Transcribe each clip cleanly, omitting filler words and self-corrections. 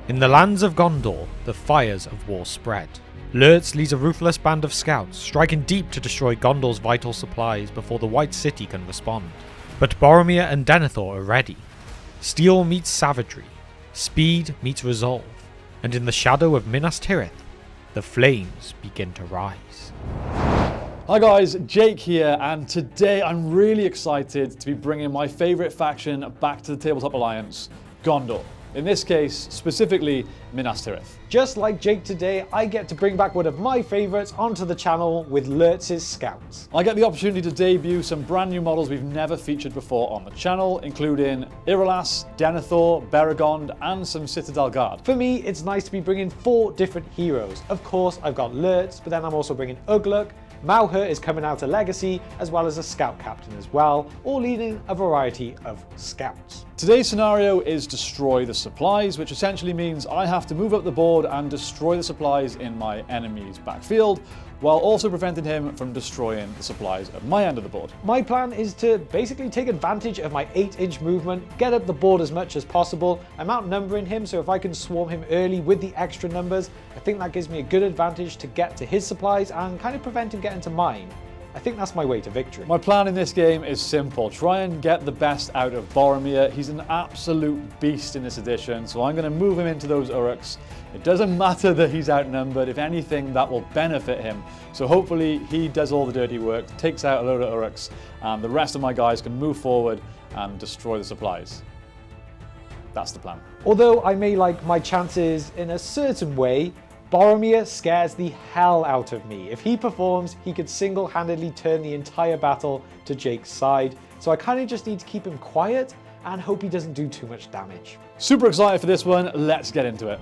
In the lands of Gondor, the fires of war spread. Lurtz leads a ruthless band of scouts, striking deep to destroy Gondor's vital supplies before the White City can respond. But Boromir and Denethor are ready. Steel meets savagery, speed meets resolve, and in the shadow of Minas Tirith, the flames begin to rise. Hi guys, Jake here, and today I'm really excited to be bringing my favourite faction back to the Tabletop Alliance, Gondor. In this case, specifically Minas Tirith. Just like Jake today, I get to bring back one of my favourites onto the channel with Lurtz's Scouts. I get the opportunity to debut some brand new models we've never featured before on the channel, including Uruk-hai, Denethor, Beregond, and some Citadel Guard. For me, it's nice to be bringing 4 different heroes. Of course, I've got Lurtz, but then I'm also bringing Ugluk. Mauher is coming out to Legacy, as well as a Scout Captain as well, all leading a variety of Scouts. Today's scenario is destroy the supplies, which essentially means I have to move up the board and destroy the supplies in my enemy's backfield, while also preventing him from destroying the supplies at my end of the board. My plan is to basically take advantage of my 8-inch movement, get up the board as much as possible. I'm outnumbering him, so if I can swarm him early with the extra numbers, I think that gives me a good advantage to get to his supplies and kind of prevent him getting to mine. I think that's my way to victory. My plan in this game is simple. Try and get the best out of Boromir. He's an absolute beast in this edition, so I'm going to move him into those Uruks. It doesn't matter that he's outnumbered. If anything, that will benefit him. So hopefully he does all the dirty work, takes out a load of Uruks, and the rest of my guys can move forward and destroy the supplies. That's the plan. Although I may like my chances in a certain way, Boromir scares the hell out of me. If he performs, he could single-handedly turn the entire battle to Jake's side. So I kind of just need to keep him quiet and hope he doesn't do too much damage. Super excited for this one. Let's get into it.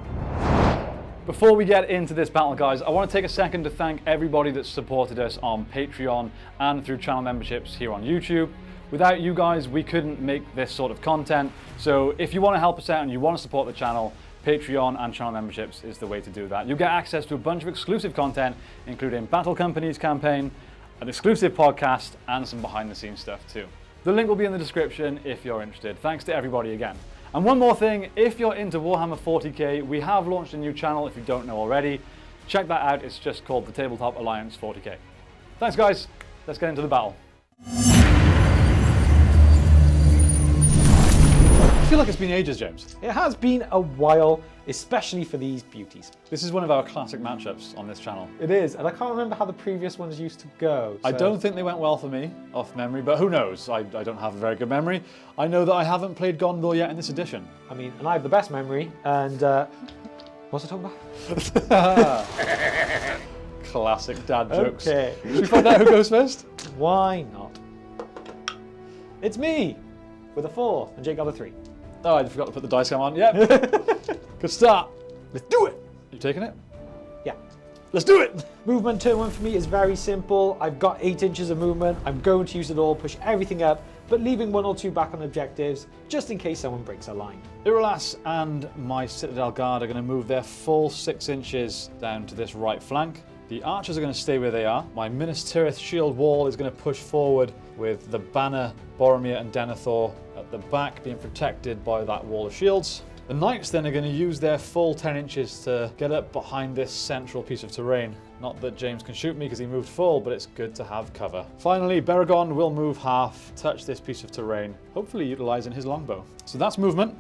Before we get into this battle, guys, I want to take a second to thank everybody that's supported us on Patreon and through channel memberships here on YouTube. Without you guys, we couldn't make this sort of content. So if you want to help us out and you want to support the channel, Patreon and channel memberships is the way to do that. You'll get access to a bunch of exclusive content, including Battle Company's campaign, an exclusive podcast, and some behind-the-scenes stuff too. The link will be in the description if you're interested. Thanks to everybody again. And one more thing, if you're into Warhammer 40k, we have launched a new channel if you don't know already. Check that out, it's just called the Tabletop Alliance 40k. Thanks guys, let's get into the battle. I feel like it's been ages, James. It has been a while, especially for these beauties. This is one of our classic matchups on this channel. It is, and I can't remember how the previous ones used to go. I don't think they went well for me, off memory, but who knows? I don't have a very good memory. I know that I haven't played Gondor yet in this edition. I mean, and I have the best memory, and what's I talking about? Classic dad jokes. Okay. Should we find out who goes first? Why not? It's me, with a 4, and Jake got a 3. Oh, I forgot to put the dice cam on. Yep. Good start. Let's do it. You taking it? Yeah. Let's do it. Movement turn 1 for me is very simple. I've got 8 inches of movement. I'm going to use it all, push everything up, but leaving 1 or 2 back on objectives, just in case someone breaks a line. Uruk-hai and my Citadel Guard are going to move their full 6 inches down to this right flank. The archers are going to stay where they are. My Minas Tirith shield wall is going to push forward with the banner, Boromir and Denethor at the back being protected by that wall of shields. The knights then are going to use their full 10 inches to get up behind this central piece of terrain. Not that James can shoot me because he moved full, but it's good to have cover. Finally, Beregond will move half, touch this piece of terrain, hopefully utilising his longbow. So that's movement.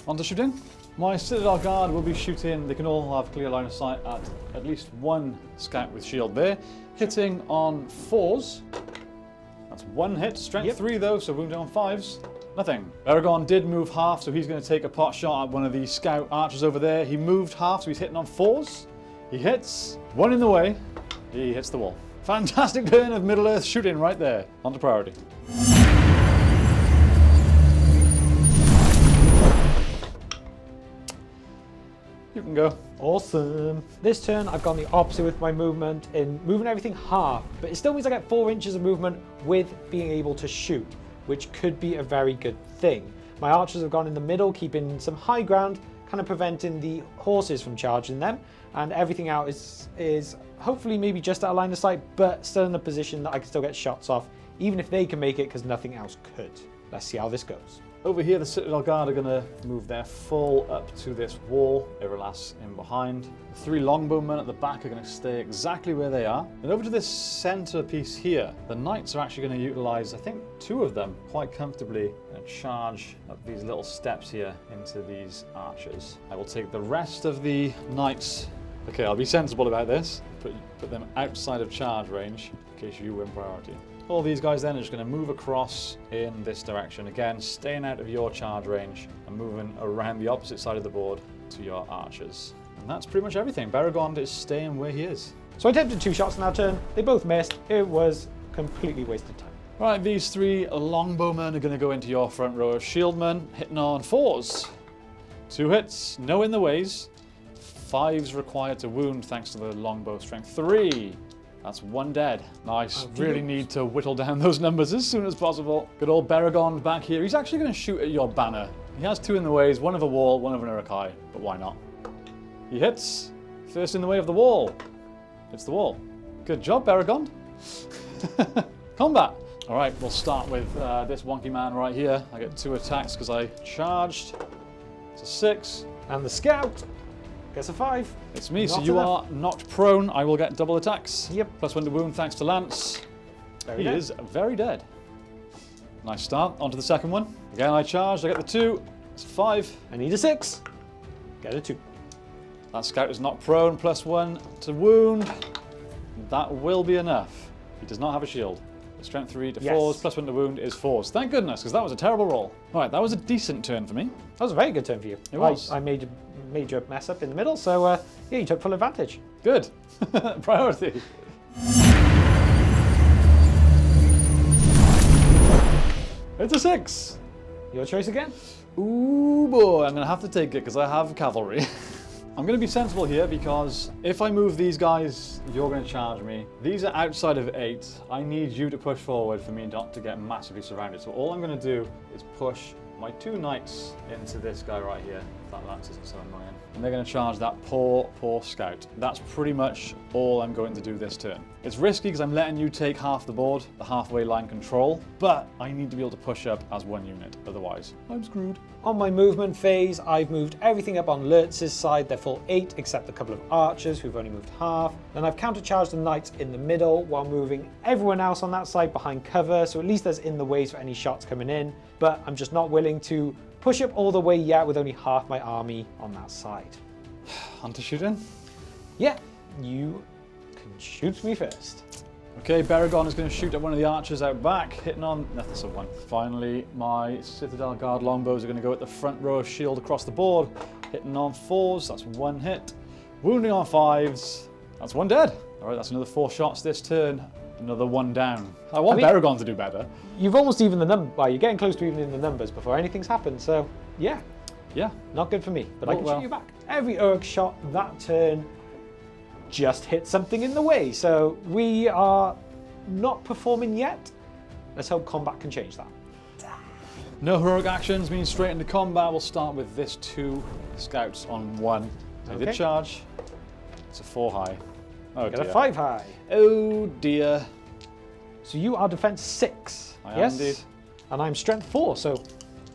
On to shooting. My Citadel Guard will be shooting. They can all have clear line of sight at least 1 scout with shield there. Hitting on 4s. That's 1 hit. Strength 3 though, so wounded on 5s. Nothing. Beregond did move half, so he's going to take a pot shot at one of the scout archers over there. He moved half, so he's hitting on 4s. He hits. 1 in the way. He hits the wall. Fantastic turn of Middle-earth shooting right there. On to priority. You can go. Awesome. This turn, I've gone the opposite with my movement in moving everything half, but it still means I get 4 inches of movement with being able to shoot, which could be a very good thing. My archers have gone in the middle, keeping some high ground, kind of preventing the horses from charging them, and everything out is hopefully maybe just out of line of sight, but still in a position that I can still get shots off, even if they can make it, because nothing else could. Let's see how this goes. Over here, the Citadel Guard are going to move their full up to this wall. Everlast in behind. The 3 longbowmen at the back are going to stay exactly where they are. And over to this center piece here, the Knights are actually going to utilize, I think, 2 of them quite comfortably and charge up these little steps here into these archers. I will take the rest of the Knights. Okay, I'll be sensible about this. Put them outside of charge range in case you win priority. All these guys then are just going to move across in this direction. Again, staying out of your charge range and moving around the opposite side of the board to your archers. And that's pretty much everything. Baragond is staying where he is. So I attempted 2 shots in that turn. They both missed. It was completely wasted time. Right, these 3 longbowmen are going to go into your front row of shieldmen, hitting on 4s. 2 hits, no in the ways. 5s required to wound thanks to the longbow strength. 3. That's 1 dead. Nice. Really need to whittle down those numbers as soon as possible. Good old Baragond back here. He's actually going to shoot at your banner. He has 2 in the ways, 1 of a wall, 1 of an Uruk-hai, but why not? He hits. First in the way of the wall. It's the wall. Good job, Baragond. Combat. All right, we'll start with this wonky man right here. I get 2 attacks because I charged. It's a 6. And the scout gets a 5. It's me, so Not you enough. are knocked prone. I will get double attacks. Yep. +1 to wound thanks to Lance. Very He dead. is very dead. Nice start. On to the second one. Again, I charged. I get the 2. It's a 5. I need a 6. Get a 2. That scout is not prone. +1 to wound. That will be enough. He does not have a shield. The strength 3 to Yes. 4s, +1 to wound is 4s. Thank goodness, because that was a terrible roll. All right, that was a decent turn for me. That was a very good turn for you. It was. I made a major mess up in the middle, so yeah, you took full advantage. Good. Priority. It's a 6. Your choice again? Ooh boy, I'm going to have to take it because I have cavalry. I'm going to be sensible here because if I move these guys, you're going to charge me. These are outside of 8. I need you to push forward for me not to get massively surrounded. So all I'm going to do is push my 2 knights into this guy right here. That lance isn't so annoying. And they're going to charge that poor scout. That's pretty much all I'm going to do this turn. It's risky because I'm letting you take half the board, the halfway line control, but I need to be able to push up as 1 unit. Otherwise, I'm screwed. On my movement phase, I've moved everything up on Lurtz's side. They're full 8, except a couple of archers who've only moved half. Then I've countercharged the knights in the middle while moving everyone else on that side behind cover, so at least there's in the ways for any shots coming in. But I'm just not willing to push up all the way yet with only half my army on that side. Hunter shooting. Yeah, you can shoot me first. Okay, Baragond is going to shoot at one of the archers out back, hitting on nothing, 1. Finally, my Citadel Guard longbows are going to go at the front row of shield across the board, hitting on 4s, that's 1 hit. Wounding on 5s, that's 1 dead. All right, that's another 4 shots this turn, another 1 down. I want Baragond to do better. You've almost evened the number. Well, you're getting close to evening the numbers before anything's happened. So yeah, not good for me. But I can shoot you back. Every Uruk shot that turn just hit something in the way. So we are not performing yet. Let's hope combat can change that. No heroic actions means straight into combat. We'll start with this 2 scouts on 1. They did charge. It's a 4 high. Oh Got dear. a 5 high. Oh dear. So you are defense 6. I am indeed. And I'm strength 4. So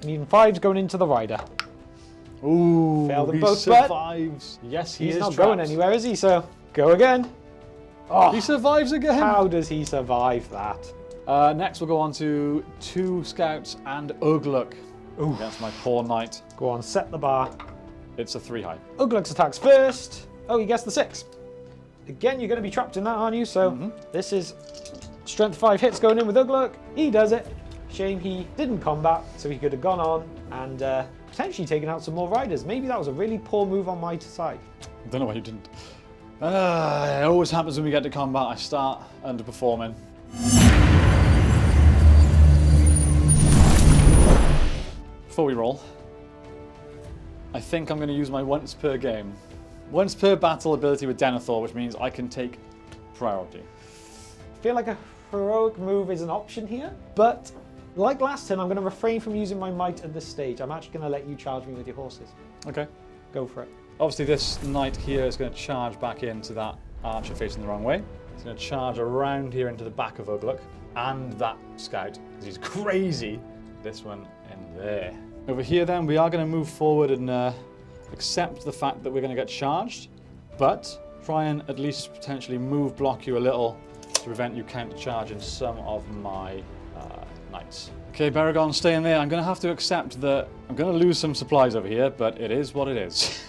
I'm even 5s going into the rider. Ooh, Fail them he both, but survives. Yes, he he's is not trapped. going anywhere, is he? So go again. Oh, He survives again. how does he survive that? Next, we'll go on to 2 scouts and Ugluk against my poor knight. Go on, set the bar. It's a 3 high. Ugluk's attacks first. Oh, he gets the 6. Again, you're going to be trapped in that, aren't you? So this is strength 5 hits going in with Ugluk. He does it. Shame he didn't combat, so he could have gone on and potentially taken out some more riders. Maybe that was a really poor move on my side. I don't know why you didn't. It always happens when we get to combat. I start underperforming. Before we roll, I think I'm going to use my once per game, once per battle ability with Denethor, which means I can take priority. I feel like a heroic move is an option here, but like last turn, I'm going to refrain from using my might at this stage. I'm actually going to let you charge me with your horses. Okay. Go for it. Obviously, this knight here is going to charge back into that archer facing the wrong way. He's going to charge around here into the back of Ugluk and that scout, because he's crazy. This one in there. Over here then, we are going to move forward and accept the fact that we're going to get charged, but try and at least potentially block you a little to prevent you counter-charging some of my knights. Okay, Baragon, stay in there. I'm going to have to accept that I'm going to lose some supplies over here, but it is what it is.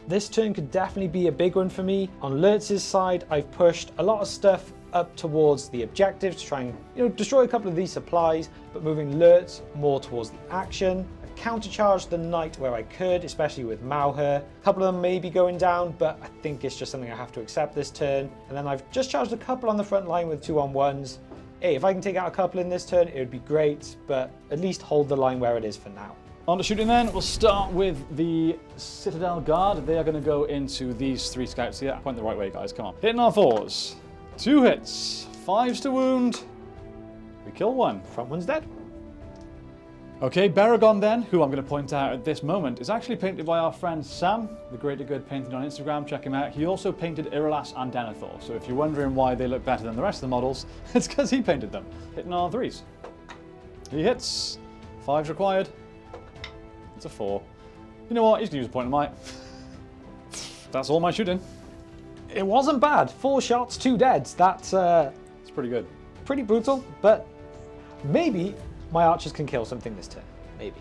This turn could definitely be a big one for me. On Lurtz's side, I've pushed a lot of stuff up towards the objective to try and destroy a couple of these supplies, but moving Lurtz more towards the action. I've countercharged the knight where I could, especially with Mauher. A couple of them may be going down, but I think it's just something I have to accept this turn. And then I've just charged a couple on the front line with 2-on-1s. Hey, if I can take out a couple in this turn, it would be great, but at least hold the line where it is for now. On to shooting then, we'll start with the Citadel Guard. They are going to go into these 3 scouts here. Point the right way, guys, come on. Hitting our 4s. 2 hits, 5s to wound. We kill 1. Front one's dead. Okay, Baragon then, who I'm going to point out at this moment, is actually painted by our friend Sam, the Greater Good Painted on Instagram. Check him out. He also painted Irolas and Denethor. So if you're wondering why they look better than the rest of the models, it's because he painted them. Hitting our 3s. He hits. 5s required. It's a 4. You know what? He's going to use a point of might. That's all my shooting. It wasn't bad. 4 shots, 2 deads. That's It's pretty good. pretty brutal, but maybe my archers can kill something this turn. Maybe.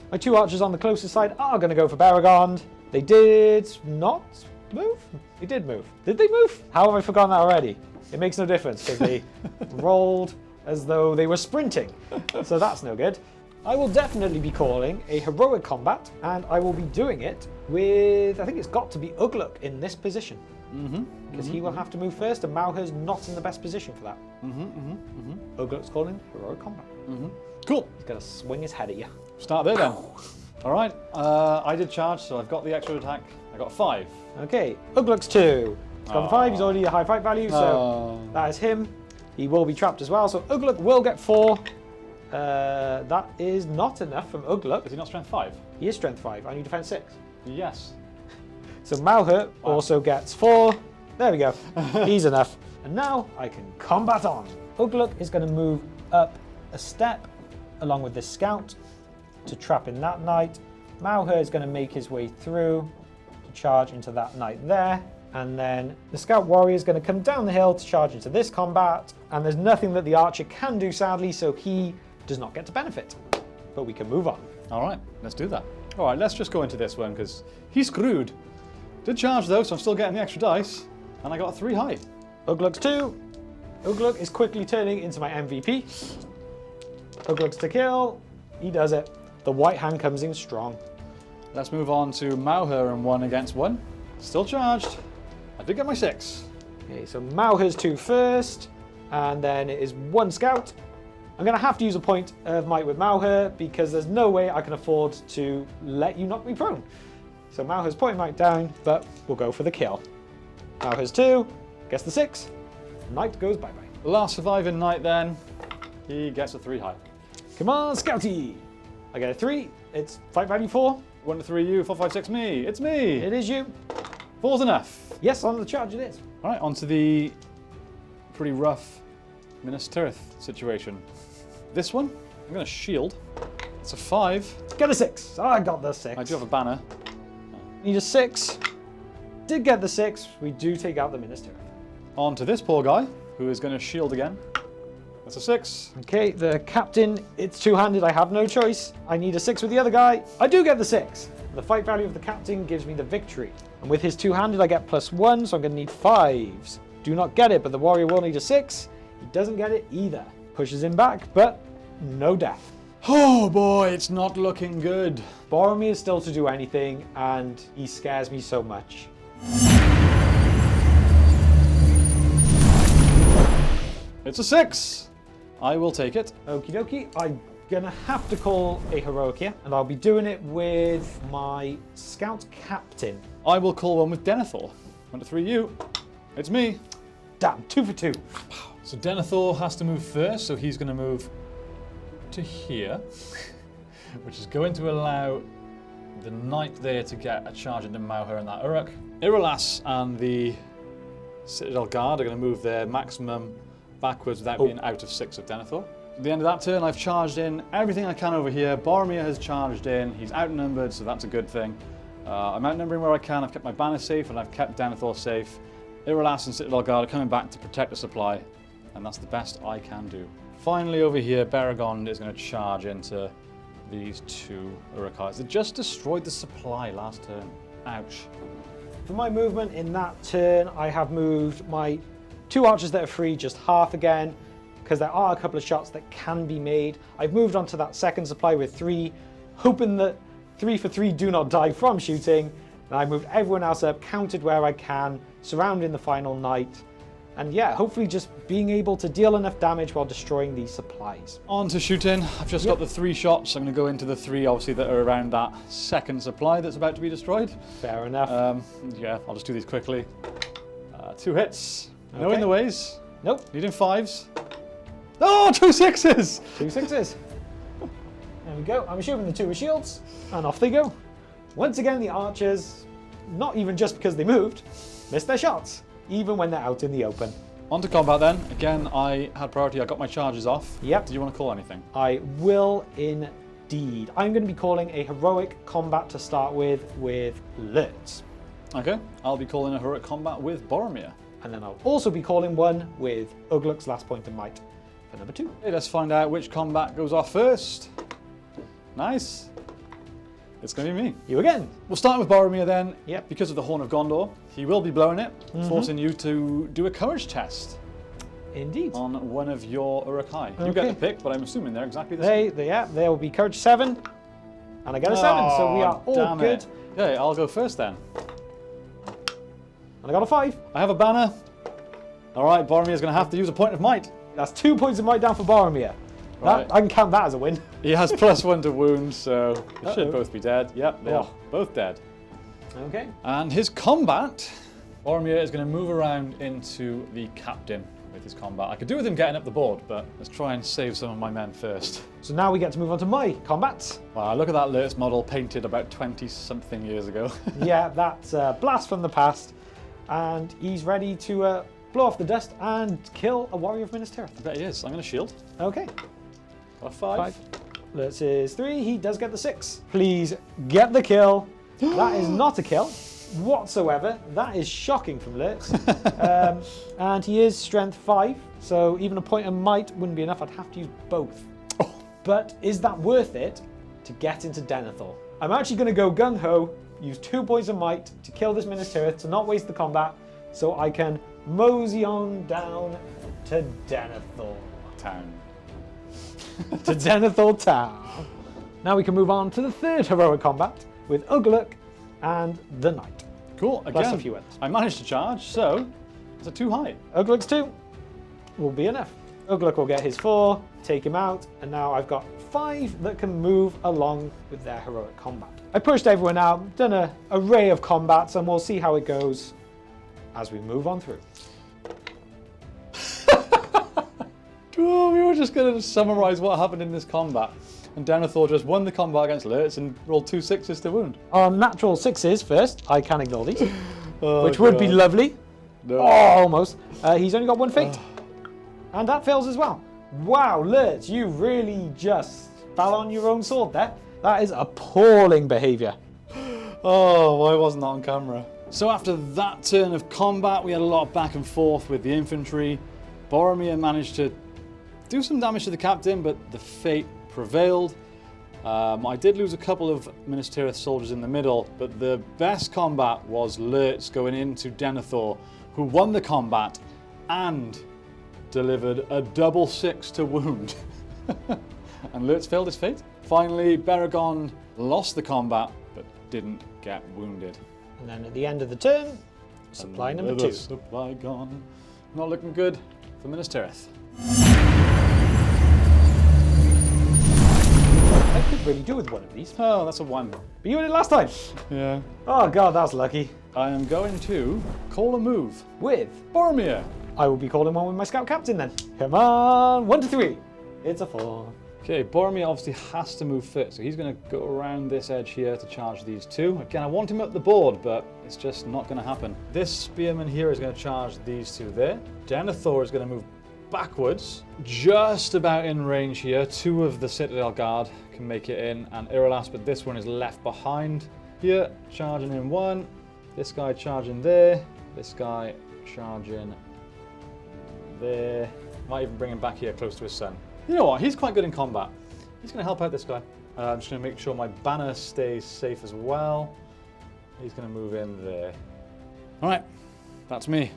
My 2 archers on the closest side are going to go for Baragon. They did not move? They did move. Did they move? How have I forgotten that already? It makes no difference because they rolled as though they were sprinting. So that's no good. I will definitely be calling a heroic combat, and I will be doing it with, I think it's got to be Ugluk in this position. Because he will have to move first, and Mauher's not in the best position for that. Ugluk's calling heroic combat. Cool. He's going to swing his head at you. Start there then. All right. I did charge, so I've got the extra attack. I got 5. Okay, Ugluk's 2. He's got the 5, he's already a high fight value, so that is him. He will be trapped as well, so Ugluk will get 4. That is not enough from Ugluk. Is he not strength 5? He is strength 5. I need defense 6. Yes. So Mauher also gets 4. There we go. He's enough. And now I can combat on. Ugluk is going to move up a step along with this scout to trap in that knight. Mauher is going to make his way through to charge into that knight there. And then the scout warrior is going to come down the hill to charge into this combat. And there's nothing that the archer can do, sadly, so he does not get to benefit. But we can move on. All right, let's do that. All right, let's just go into this one because he's screwed. Did charge though, so I'm still getting the extra dice. And I got a 3 high. Ugluk's 2. Ugluk is quickly turning into my MVP. Ugluk's to kill. He does it. The white hand comes in strong. Let's move on to Mauher and 1 against 1. Still charged. I did get my 6. Okay, so Mauher's 2 first, and then it is 1 scout. I'm going to have to use a point of might with Mauher because there's no way I can afford to let you knock me prone. So Mauher's point might down, but we'll go for the kill. Mauher's 2, gets the 6. Knight goes bye-bye. The last surviving knight then, he gets a 3 high. Come on, Scouty! I get a 3. It's fight value 4. 1 to 3 you, 4, 5, 6 me. It's me. It is you. 4's enough. Yes, on the charge it is. All right, on to the pretty rough Minas Tirith situation. This one, I'm going to shield. It's a 5. Get a 6. I got the 6. I do have a banner. Need a 6. Did get the 6. We do take out the Minas Tirith. On to this poor guy, who is going to shield again. That's a 6. Okay, the captain, it's two-handed. I have no choice. I need a 6 with the other guy. I do get the 6. The fight value of the captain gives me the victory. And with his two-handed, I get +1, so I'm going to need 5s. Do not get it, but the warrior will need a 6. He doesn't get it either. Pushes him back, but no death. Oh boy, it's not looking good. Boromir is still to do anything, and he scares me so much. It's a 6. I will take it. Okie dokie, I'm gonna have to call a heroic here, and I'll be doing it with my scout captain. I will call one with Denethor. 1 to 3 you. It's me. Damn, 2 for 2. So Denethor has to move first, so he's going to move to here, which is going to allow the knight there to get a charge into Mauher and that Uruk. Irolas and the Citadel Guard are going to move their maximum backwards without being out of 6 of Denethor. At the end of that turn, I've charged in everything I can over here. Boromir has charged in. He's outnumbered, so that's a good thing. I'm outnumbering where I can. I've kept my banner safe, and I've kept Denethor safe. Irolas and Citadel Guard are coming back to protect the supply, and that's the best I can do. Finally, over here, Beregond is going to charge into these two Uruk-hais. They just destroyed the supply last turn. Ouch. For my movement in that turn, I have moved my 2 archers that are free just half again, because there are a couple of shots that can be made. I've moved on to that second supply with 3, hoping that 3 for 3 do not die from shooting. And I moved everyone else up, counted where I can, surrounding the final knight. And yeah, hopefully just being able to deal enough damage while destroying these supplies. On to shooting. I've just got the 3 shots. I'm going to go into the 3, obviously, that are around that second supply that's about to be destroyed. Fair enough. Yeah, I'll just do these quickly. 2 hits. Okay. No in the ways. Nope. Needing 5s. Oh, 2 6s! 2 6s. There we go. I'm shooting the 2 with shields, and off they go. Once again, the archers, not even just because they moved, missed their shots, even when they're out in the open. On to combat then. Again, I had priority. I got my charges off. Yep. Did you want to call anything? I will indeed. I'm going to be calling a heroic combat to start with Lurtz. Okay. I'll be calling a heroic combat with Boromir. And then I'll also be calling one with Ugluk's last point of might for number 2. Okay, let's find out which combat goes off first. Nice. It's going to be me. You again. We'll start with Boromir then. Yep. Because of the Horn of Gondor, he will be blowing it, forcing you to do a courage test Indeed. on one of your Uruk-hai. You Okay. get to pick, but I'm assuming they're exactly the same. They will be courage 7, and I get a 7, so we are all damn good. it. Okay, I'll go first then. And I got a 5. I have a banner. All right, Boromir's going to have to use a point of might. That's 2 points of might down for Boromir. Right. I can count that as a win. He has +1 to wound, so they should both be dead. Yep, they are Oh. both dead. Okay. And his combat, Boromir is going to move around into the captain with his combat. I could do with him getting up the board, but let's try and save some of my men first. So now we get to move on to my combats. Wow, look at that Lurtz model painted about 20-something years ago. Yeah, that's a blast from the past. And he's ready to blow off the dust and kill a warrior of Minas Tirith. I bet he is. I'm going to shield. Okay. Got a 5. Lurtz is 3. He does get the 6. Please get the kill. That is not a kill whatsoever. That is shocking from Lurtz. And he is strength 5. So even a point of might wouldn't be enough. I'd have to use both. Oh. But is that worth it to get into Denethor? I'm actually going to go gung-ho, use 2 points of might to kill this Minas Tirith, to not waste the combat, so I can mosey on down to Denethor. Town. To Denethor Town. Now we can move on to the 3rd heroic combat with Uruk and the Knight. Cool. Plus Again, a few others. I managed to charge, so it's a 2 high. Uruk's 2 will be enough. Uruk will get his 4, take him out, and now I've got 5 that can move along with their heroic combat. I pushed everyone out, done an array of combats, and we'll see how it goes as we move on through. Oh, we were just going to summarise what happened in this combat. And Denethor just won the combat against Lurtz and rolled 2 6s to wound. On natural 6s first, I can ignore these, Oh, which would be God. lovely. No. Oh, almost. He's only got 1 fate. And that fails as well. Wow, Lurtz, you really just fell on your own sword there. That is appalling behaviour. Oh, why wasn't that on camera? So after that turn of combat, we had a lot of back and forth with the infantry. Boromir managed to do some damage to the captain, but the fate prevailed. I did lose a couple of Minas Tirith soldiers in the middle, but the best combat was Lurtz going into Denethor, who won the combat and delivered a double 6 to wound. And Lurtz failed his fate. Finally, Beregond lost the combat, but didn't get wounded. And then at the end of the turn, supply number 2. Supply gone. Not looking good for Minas Tirith. I could really do with one of these. Oh, that's a 1. But you did it last time. Yeah. Oh god, that's lucky. I am going to call a move. With, Boromir. I will be calling one with my scout captain then. Come on, 1 to 3. It's a 4. Okay, Boromir obviously has to move first, so he's going to go around this edge here to charge these 2. Again, I want him up the board, but it's just not going to happen. This spearman here is going to charge these 2 there. Denethor is going to move backwards, just about in range here. 2 of the Citadel Guard can make it in, and Irolas, but this one is left behind. Here, charging in 1. This guy charging there. This guy charging there. Might even bring him back here close to his son. You know what? He's quite good in combat. He's going to help out this guy. I'm just going to make sure my banner stays safe as well. He's going to move in there. All right, that's me.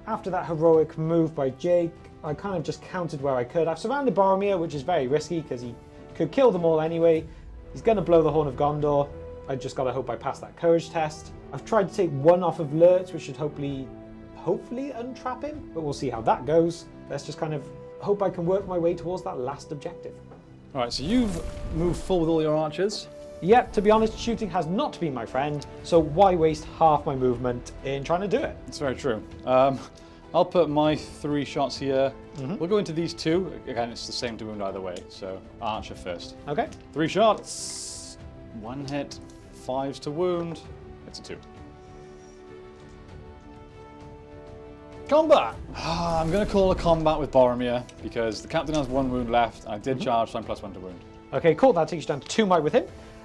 After that heroic move by Jake, I kind of just countered where I could. I've surrounded Boromir, which is very risky because he could kill them all anyway. He's going to blow the Horn of Gondor. I just got to hope I pass that courage test. I've tried to take 1 off of Lurtz, which should hopefully untrap him, but we'll see how that goes. Let's just kind of hope I can work my way towards that last objective. All right, so you've moved full with all your archers. Yep, to be honest, shooting has not been my friend, so why waste half my movement in trying to do it? It's very true. I'll put my 3 shots here. We'll go into these 2. Again, it's the same to wound either way, so archer first. Okay. 3 shots, 1 hit, 5s to wound. It's a 2. Combat! I'm going to call a combat with Boromir because the captain has 1 wound left. I did charge, so I'm +1 to wound. Okay, cool. That takes you down to 2 might with him.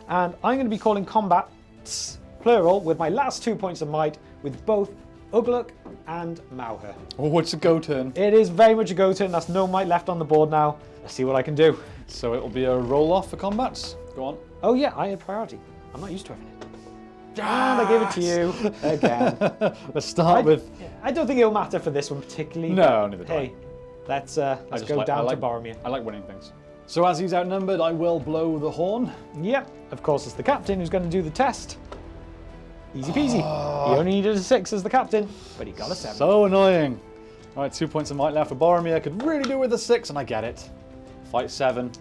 And I'm going to be calling combats, plural, with my last 2 points of might with both Uruk and Mauher. Oh, it's a go turn. It is very much a go turn. That's no might left on the board now. Let's see what I can do. So it'll be a roll off for combats. Go on. Oh yeah, I had priority. I'm not used to having it. And I gave it to you again. Let's start with... I don't think it'll matter for this one particularly. No, neither do Hey, let's go down to Boromir. I like winning things. So as he's outnumbered, I will blow the horn. Yep, of course it's the captain who's going to do the test. Easy peasy. He only needed a 6 as the captain, but he got a 7. So annoying. All right, 2 points of might left for Boromir. I could really do with a 6, and I get it. Fight 7.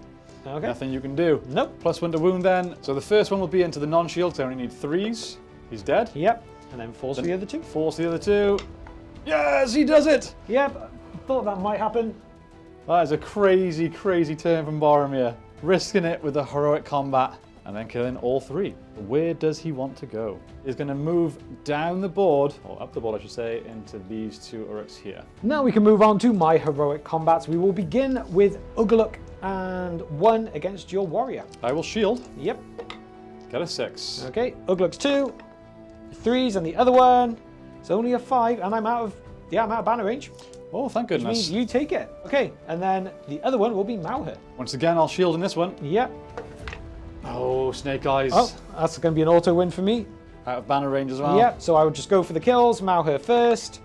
Okay. Nothing you can do. Nope. +1 to wound then. So the first one will be into the non-shield, because I only need 3s. He's dead. Yep, and then force the other 2. Force the other 2. Yes, he does it! Yep, thought that might happen. That is a crazy, crazy turn from Boromir. Risking it with a heroic combat and then killing all 3. Where does he want to go? He's going to move down the board, or up the board I should say, into these 2 Uruks here. Now we can move on to my heroic combats. We will begin with Uruk and 1 against your warrior. I will shield. Yep. Get a 6. Okay, Uruk's 2, 3s, and the other one. It's only a 5, and I'm out of banner range. Oh, thank Which goodness. means you take it. Okay, and then the other one will be Mauher. Once again, I'll shield in this one. Yep. Oh, snake eyes. Oh, that's going to be an auto win for me. Out of banner range as well. Yep, so I would just go for the kills. Mauher first.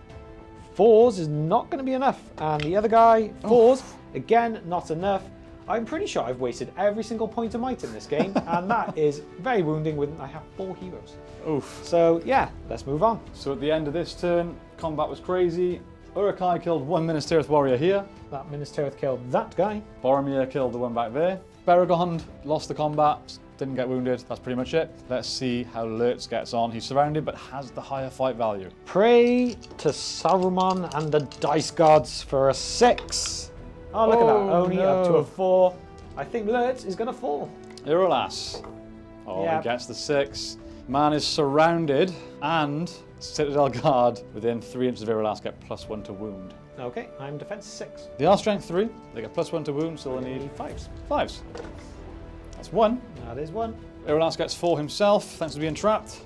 4s is not going to be enough. And the other guy, 4s, again, not enough. I'm pretty sure I've wasted every single point of might in this game, and that is very wounding when I have 4 heroes. Oof. So, yeah, let's move on. So at the end of this turn, combat was crazy. Uruk-hai killed 1 Minas Tirith warrior here. That Minas Tirith killed that guy. Boromir killed the one back there. Beregond lost the combat, didn't get wounded. That's pretty much it. Let's see how Lurtz gets on. He's surrounded, but has the higher fight value. Pray to Saruman and the dice gods for a 6. Oh, look at that. Only up to a 4. I think Lurtz is going to fall. Irolas. Oh, Yep. he gets the 6. Man is surrounded, and Citadel Guard within 3 inches of Irolas get +1 to wound. Okay, I'm defense 6. They are strength 3. They get +1 to wound, so they need 5s. 5s. That's 1. That is 1. Irolas gets 4 himself, thanks to being trapped.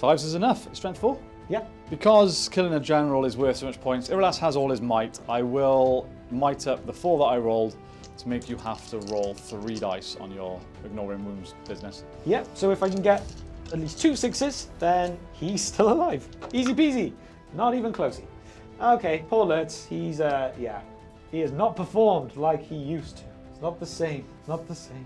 5s is enough. Strength 4. Yeah. Because killing a general is worth so much points, Irolas has all his might. I will might up the 4 that I rolled to make you have to roll 3 dice on your ignoring wounds business. Yeah, so if I can get at least 2 6s, then he's still alive. Easy peasy. Not even closey. Okay, poor Lurtz. He's, he has not performed like he used to. It's not the same. Not the same.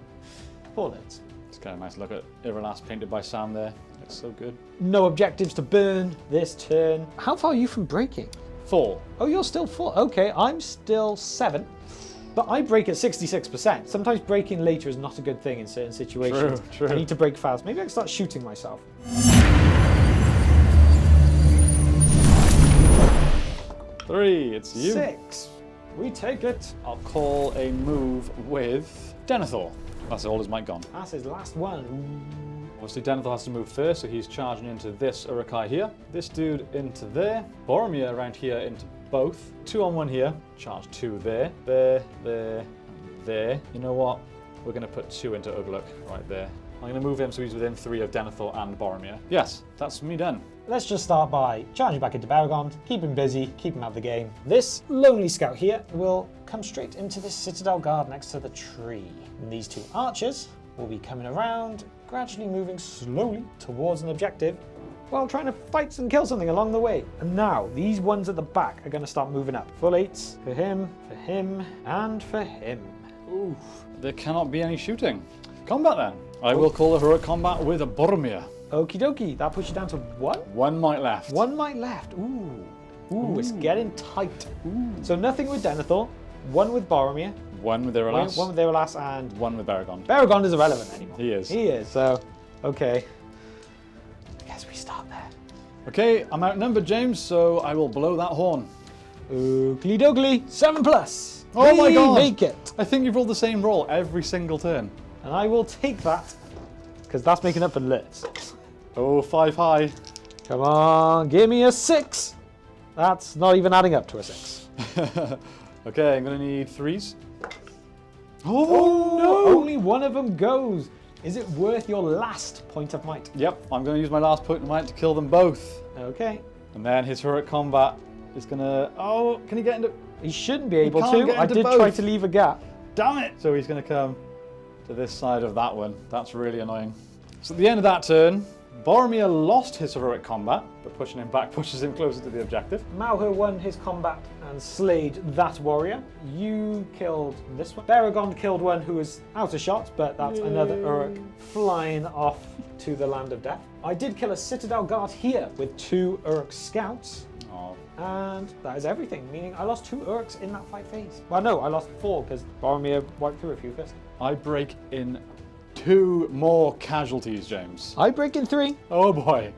Poor Lurtz. It's kind of nice to look at Irolas painted by Sam there. It's so good. No objectives to burn this turn. How far are you from breaking? 4. Oh, you're still 4. Okay, I'm still 7. But I break at 66%. Sometimes breaking later is not a good thing in certain situations. True. I need to break fast. Maybe I can start shooting myself. 3, it's you. 6. We take it. I'll call a move with Denethor. That's all his might gone. That's his last one. Obviously, Denethor has to move first, so he's charging into this Uruk-hai here. This dude into there. Boromir around here into both. 2 on 1 here. Charge 2 there. There, and there. You know what? We're going to put 2 into Uruk right there. I'm going to move him so he's within 3 of Denethor and Boromir. Yes, that's me done. Let's just start by charging back into Baragond, keep him busy, keep him out of the game. This lonely scout here will come straight into this Citadel Guard next to the tree. And these 2 archers will be coming around, gradually moving slowly towards an objective while trying to fight and kill something along the way. And now, these ones at the back are going to start moving up. Full 8s for him, and for him. Ooh, there cannot be any shooting. Combat then. I will call a heroic combat with a Boromir. Okie dokie, that puts you down to 1? 1 might left. 1 might left. Ooh, it's getting tight. So nothing with Denethor, 1 with Boromir, 1 with Irolas. 1 with Irolas, and 1 with Baragond. Baragond is irrelevant anymore. He is. He is, so, okay. I guess we start there. Okay, I'm outnumbered, James, so I will blow that horn. Oogly doogly, 7+. Oh my god! Make it. I think you've rolled the same roll every single turn. And I will take that, because that's making up for Lurtz. Oh, 5 high. Come on, give me a 6. That's not even adding up to a 6. Okay, I'm going to need 3s. Oh no! Only 1 of them goes. Is it worth your last point of might? Yep, I'm going to use my last point of might to kill them both. Okay. And then his heroic combat is going to... Oh, can he get into... He shouldn't be able can't to. get I into did both. try to leave a gap. Damn it! So he's going to come to this side of that one. That's really annoying. So at the end of that turn, Boromir lost his heroic combat, but pushing him back pushes him closer to the objective. Mauher won his combat and slayed that warrior. You killed this one. Baragond killed one who was out of shot, but that's another Uruk flying off to the land of death. I did kill a Citadel Guard here with 2 Uruk Scouts. Oh. And that is everything, meaning I lost 2 Uruks in that fight phase. Well, no, I lost 4 because Boromir wiped through a few first. I break in 2 more casualties, James. I break in 3. Oh boy.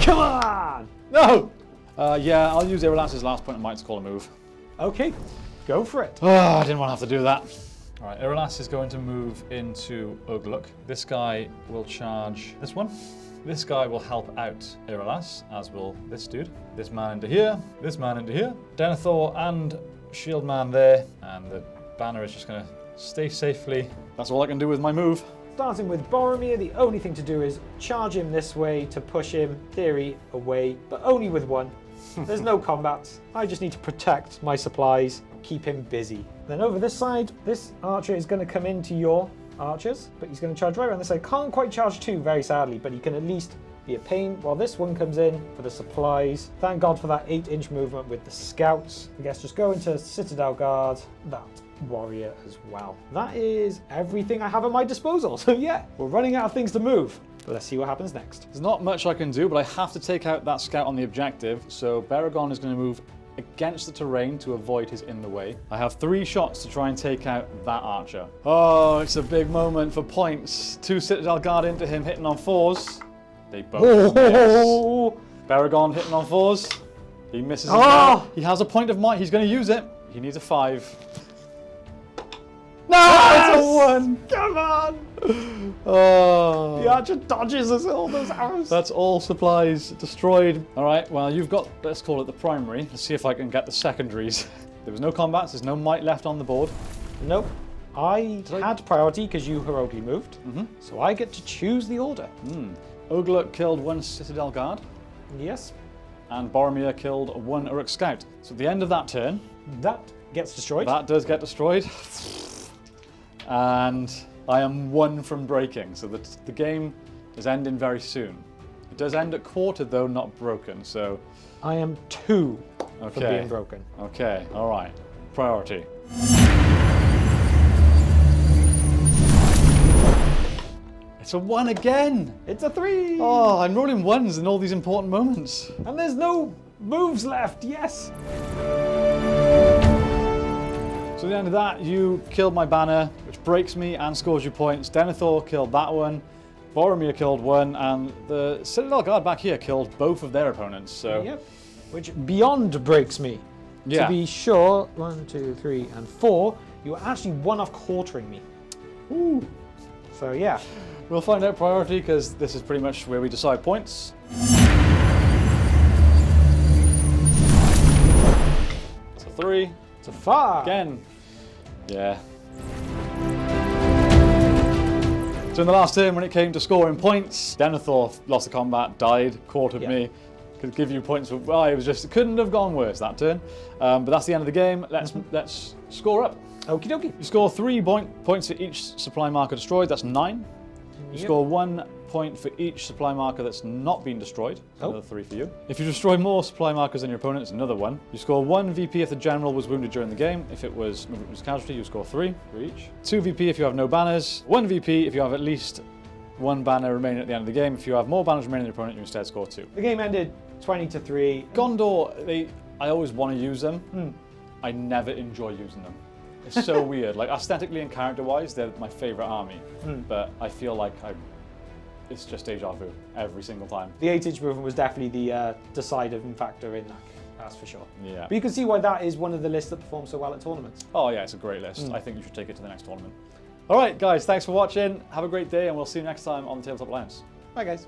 Come on! No! Yeah, I'll use Irolas' last point of might to call a move. Okay, go for it. Oh, I didn't want to have to do that. All right, Irolas is going to move into Uruk. This guy will charge this one. This guy will help out Irolas, as will this dude. This man into here, this man into here. Denethor and Shield Man there, and the banner is just going to stay safely. That's all I can do with my move. Starting with Boromir, the only thing to do is charge him this way to push him, theory, away, but only with 1. There's no combat. I just need to protect my supplies, keep him busy. Then over this side, this archer is going to come into your archers, but he's going to charge right around this side. Can't quite charge 2, very sadly, but he can at least be a pain while this one comes in for the supplies. Thank God for that 8-inch movement with the scouts. I guess just go into Citadel Guard, that warrior as well. That is everything I have at my disposal. So yeah, we're running out of things to move. But let's see what happens next. There's not much I can do, but I have to take out that scout on the objective, so Baragond is going to move against the terrain to avoid his in the way. I have 3 shots to try and take out that archer. Oh, it's a big moment for points. 2 Citadel Guard into him, hitting on 4s. They both miss. Baragond hitting on 4s. He misses his guard. He has a point of might. He's going to use it. He needs a 5. No, Yes! it's a 1. Come on! Oh. The archer dodges us all those arrows. That's all supplies destroyed. All right, well, you've got, let's call it the primary. Let's see if I can get the secondaries. There was no combats. There's no might left on the board. Nope. I had priority because you heroically moved. So I get to choose the order. Uruk killed 1 Citadel Guard, Yes. and Boromir killed 1 Uruk Scout. So at the end of that turn, That gets destroyed. that does get destroyed. And I am 1 from breaking, so the game is ending very soon. It does end at quarter, though, not broken, so... I am 2 for Okay. being broken. Okay, all right. Priority. It's a 1 again! It's a 3! Oh, I'm rolling 1s in all these important moments. And there's no moves left, yes! So at the end of that, you killed my banner, which breaks me and scores you points. Denethor killed that one. Boromir killed 1, and the Citadel Guard back here killed both of their opponents, so... Yep. Which beyond breaks me. Yeah. To be sure, 1, 2, 3, and 4, you were actually 1 off quartering me. Ooh. So yeah. We'll find out priority because this is pretty much where we decide points. It's a 3. It's a 5. Again. Yeah. So in the last turn, when it came to scoring points, Denethor lost the combat, died, quartered me. Could give you points. Well, it couldn't have gone worse that turn. But that's the end of the game. Let's score up. Okie dokie. You score 3 points for each supply marker destroyed. That's 9. You score 1 point for each supply marker that's not been destroyed. Another 3 for you. If you destroy more supply markers than your opponent, it's another 1. You score 1 VP if the general was wounded during the game. If it was casualty, you score 3 for each. 2 VP if you have no banners. 1 VP if you have at least 1 banner remaining at the end of the game. If you have more banners remaining than your opponent, you instead score 2. The game ended 20-3. Gondor, I always want to use them. I never enjoy using them. It's so weird. Like aesthetically and character-wise, they're my favorite army. But I feel like it's just deja vu every single time. The 8-inch movement was definitely the deciding factor in that. That's for sure. Yeah. But you can see why that is one of the lists that performs so well at tournaments. Oh yeah, it's a great list. I think you should take it to the next tournament. All right, guys, thanks for watching. Have a great day, and we'll see you next time on the Tabletop Alliance. Bye, guys.